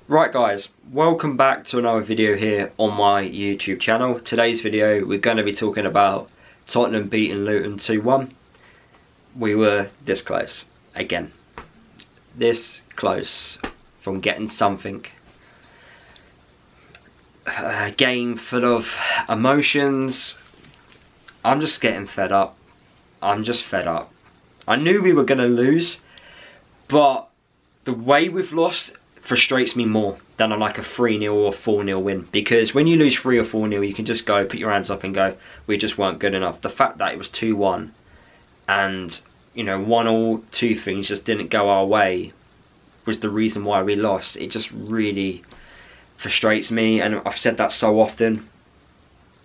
Right guys, welcome back to another video here on my YouTube channel. Today's video we're going to be talking about Tottenham beating Luton 2-1. We were this close, again. This close from getting something. A game full of emotions. I'm just getting fed up. I'm just fed up. I knew we were going to lose, but the way we've lost frustrates me more than on like a 3-0 or 4-0 win, because when you lose 3 or 4-0 you can just go put your hands up and go, we just weren't good enough. The fact that it was 2-1 and you know 1-2 two things just didn't go our way was the reason why we lost. It just really frustrates me, and I've said that so often.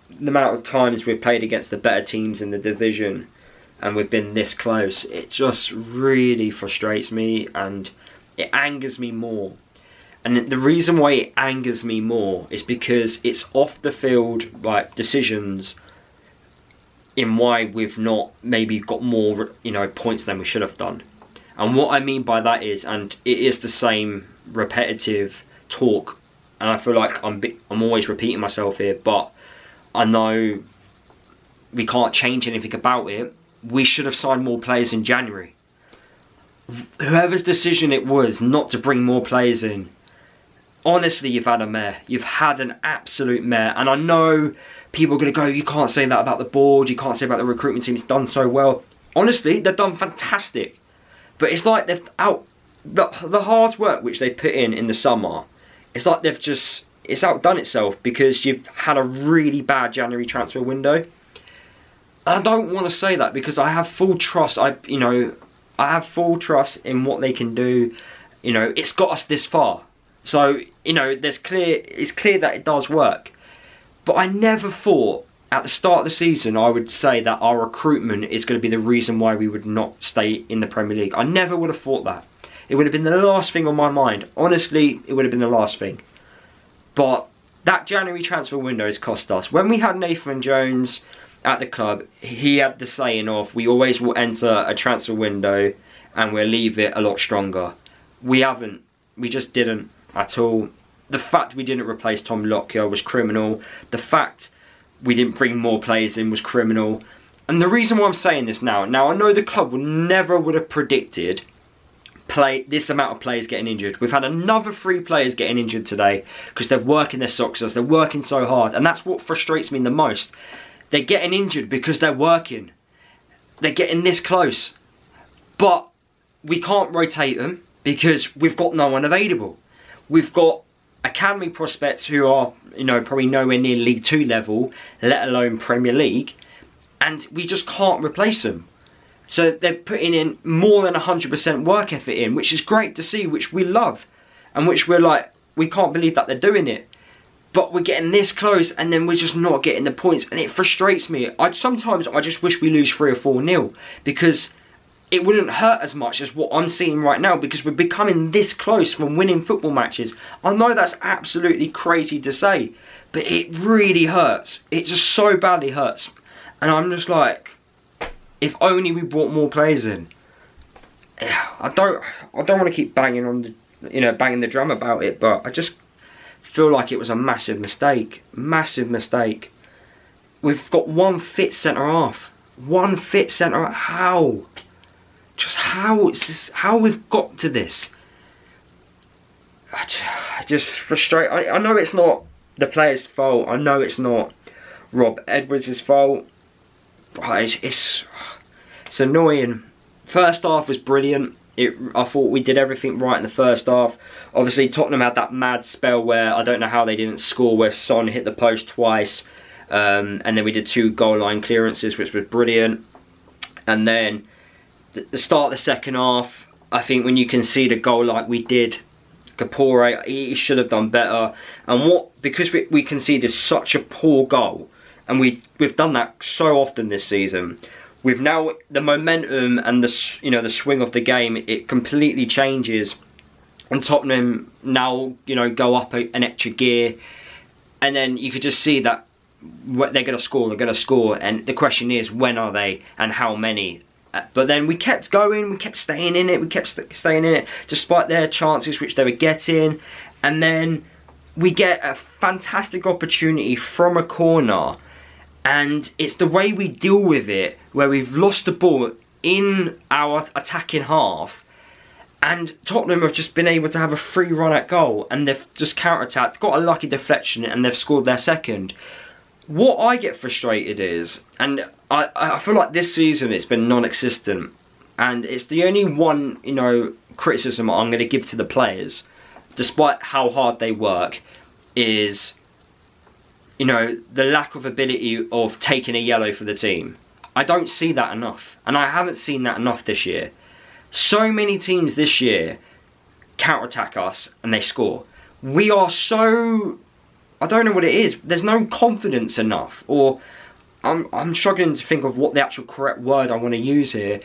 The amount of times we've played against the better teams in the division and we've been this close, it just really frustrates me and it angers me more. And the reason why it angers me more is because it's off the field like decisions in why we've not maybe got more points than we should have done. And what I mean by that is, and it is the same repetitive talk, and I feel like I'm always repeating myself here, but I know we can't change anything about it. We should have signed more players in January. Whoever's decision it was not to bring more players in, honestly, you've had a mare. You've had an absolute mare. And I know people are going to go, you can't say that about the board, you can't say about the recruitment team, it's done so well. Honestly, they've done fantastic. But it's like they've the hard work which they put in the summer, it's like it's outdone itself because you've had a really bad January transfer window. I don't want to say that because I have full trust. I have full trust in what they can do. It's got us this far. So, it's clear that it does work. But I never thought at the start of the season I would say that our recruitment is going to be the reason why we would not stay in the Premier League. I never would have thought that. It would have been the last thing on my mind. Honestly, it would have been the last thing. But that January transfer window has cost us. When we had Nathan Jones at the club, he had the saying of, we always will enter a transfer window and we'll leave it a lot stronger. We haven't. We just didn't at all. The fact we didn't replace Tom Lockyer was criminal. The fact we didn't bring more players in was criminal. And the reason why I'm saying this now I know the club never would have predicted this amount of players getting injured. We've had another 3 players getting injured today because they're working their socks off. They're working so hard, and that's what frustrates me the most. They're getting injured because they're working. They're getting this close. But we can't rotate them because we've got no one available. We've got academy prospects who are, probably nowhere near League 2 level, let alone Premier League, and we just can't replace them. So they're putting in more than 100% work effort in, which is great to see, which we love, and which we're like, we can't believe that they're doing it. But we're getting this close and then we're just not getting the points, and it frustrates me. Sometimes I just wish we lose 3 or 4-0 because it wouldn't hurt as much as what I'm seeing right now, because we're becoming this close from winning football matches. I know that's absolutely crazy to say, but it really hurts. It just so badly hurts. And I'm just like, if only we brought more players in. I don't want to keep banging on banging the drum about it, but I just feel like it was a massive mistake. Massive mistake. We've got one fit centre half. One fit centre half. How? Just how? It's just how we've got to this. I just frustrate. I know it's not the player's fault. I know it's not Rob Edwards' fault. But it's annoying. First half was brilliant. I thought we did everything right in the first half. Obviously, Tottenham had that mad spell where I don't know how they didn't score, where Son hit the post twice. And then we did 2 goal line clearances, which was brilliant. And then the start of the second half, I think when you concede a goal like we did, Kapore, he should have done better. And because we conceded such a poor goal, and we've done that so often this season, we've now, the momentum and the swing of the game, it completely changes, and Tottenham now go up an extra gear, and then you could just see that they're going to score, and the question is, when are they and how many? But then we kept going, we kept staying in it, despite their chances which they were getting. and then we get a fantastic opportunity from a corner, and it's the way we deal with it, where we've lost the ball in our attacking half, and Tottenham have just been able to have a free run at goal, and they've just counter-attacked, got a lucky deflection, and they've scored their second. What I get frustrated is, and I feel like this season it's been non-existent, and it's the only one, you know, criticism I'm going to give to the players, despite how hard they work, is, you know, the lack of ability of taking a yellow for the team. I don't see that enough, and I haven't seen that enough this year. So many teams this year counter-attack us and they score. We are so, I don't know what it is, there's no confidence enough, or I'm struggling to think of what the actual correct word I want to use here.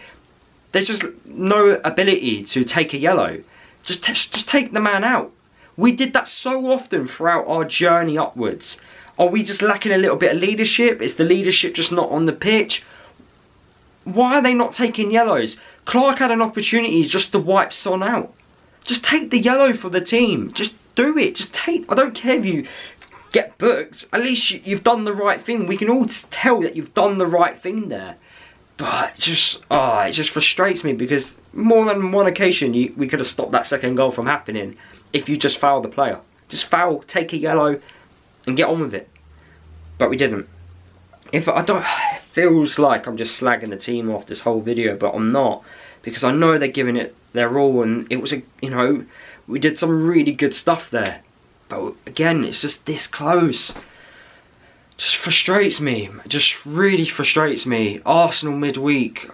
There's just no ability to take a yellow. Just take the man out. We did that so often throughout our journey upwards. Are we just lacking a little bit of leadership? Is the leadership just not on the pitch? Why are they not taking yellows? Clark had an opportunity just to wipe Son out. Just take the yellow for the team. Just do it. Just take. I don't care if you get booked. At least you've done the right thing. We can all tell that you've done the right thing there. But it just frustrates me, because more than one occasion we could have stopped that second goal from happening if you just fouled the player. Just foul, take a yellow, and get on with it. But we didn't. It feels like I'm just slagging the team off this whole video, but I'm not, because I know they're giving it their all, and it was we did some really good stuff there. But again, it's just this close. Just frustrates me. Just really frustrates me. Arsenal midweek.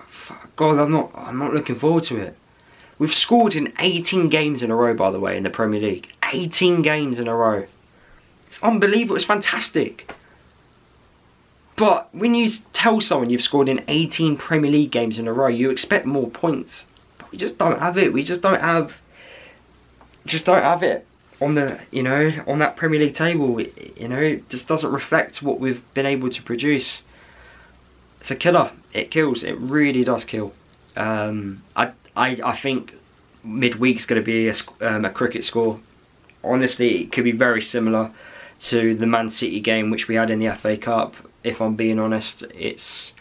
God, I'm not looking forward to it. We've scored in 18 games in a row, by the way, in the Premier League. 18 games in a row. It's unbelievable. It's fantastic. But when you tell someone you've scored in 18 Premier League games in a row, you expect more points. But we just don't have it. We just don't have it on the, on that Premier League table. It just doesn't reflect what we've been able to produce. It's a killer. It kills. It really does kill. I think midweek's going to be a cricket score. Honestly, it could be very similar to the Man City game which we had in the FA Cup. If I'm being honest, it's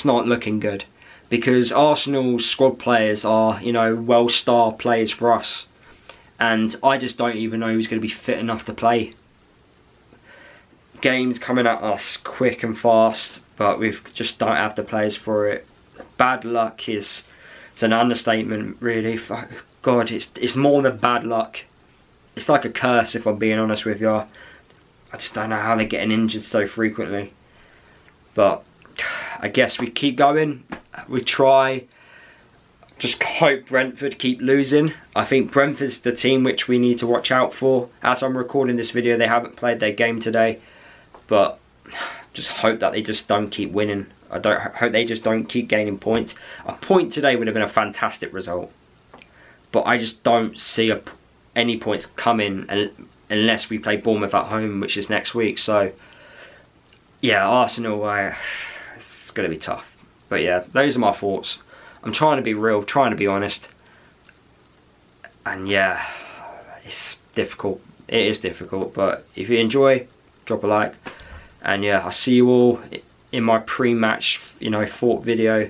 not looking good, because Arsenal's squad players are, well-star players for us, and I just don't even know who's going to be fit enough to play. Games coming at us quick and fast, but we just don't have the players for it. Bad luck is an understatement, really. God, it's more than bad luck. It's like a curse, if I'm being honest with you. I just don't know how they're getting injured so frequently. But I guess we keep going. We try. Just hope Brentford keep losing. I think Brentford's the team which we need to watch out for. As I'm recording this video, they haven't played their game today. But just hope that they just don't keep winning. I hope they just don't keep gaining points. A point today would have been a fantastic result. But I just don't see any points coming unless we play Bournemouth at home, which is next week. So, yeah, Arsenal, it's going to be tough. But yeah, those are my thoughts. I'm trying to be real, trying to be honest. And yeah, it's difficult. It is difficult. But if you enjoy, drop a like. And yeah, I'll see you all in my pre-match, thought video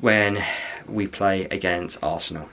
when we play against Arsenal.